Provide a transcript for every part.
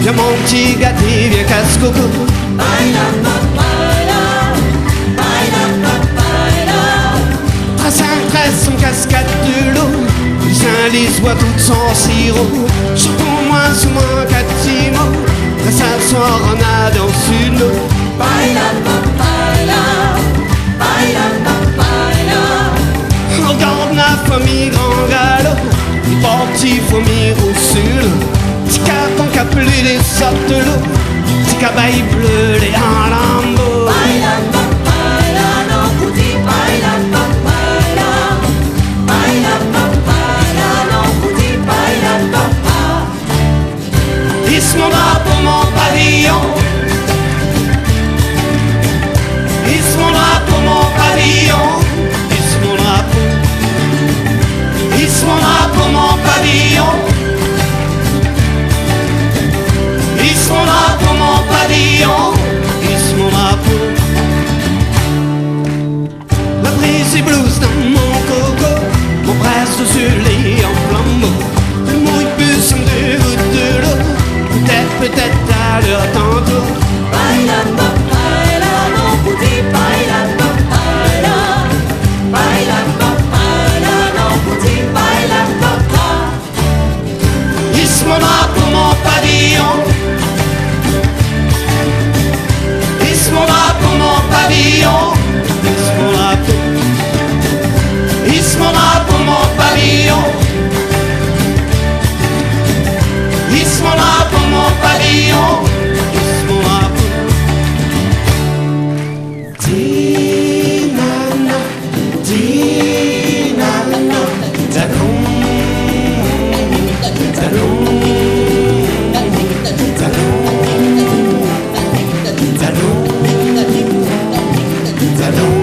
Viens mon petit gâté, viens casse-coco. Trace en cascade de l'eau, les indices voient tout son sirop. Surtout moi sous mon catimo, à s'asseoir en adant sur l'eau. Regarde la famille grand galop, les partis familles roussule. Petit capon qui a plu les sortes de l'eau, petit cabaye bleu les en lambeaux. Hisse mon drapeau, mon pavillon. Hisse mon drapeau, mon pavillon. Hisse mon drapeau. Hisse mon drapeau, mon pavillon. Hisse mon drapeau, mon pavillon. Hisse mon drapeau. La brise est blues dans mon coco, mon brasse sur les en flambeau. Le mouille bus en déroute de l'eau, peut-être à l'heure tantôt. Baila, baila, non, bouti, baila, baila. Baila, baila, non, bouti, baila, baila. Hisse mon drapeau, mon pavillon. Hisse mon drapeau, mon pavillon. Hisse mon drapeau. Hisse mon drapeau, mon pavillon. Hisse mon drapeau, mon pavillon. Hisse mon drapeau. Dinana, dinana, talon, talon, talon, talon, talon.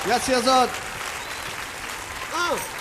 Grazie Azot. Ah.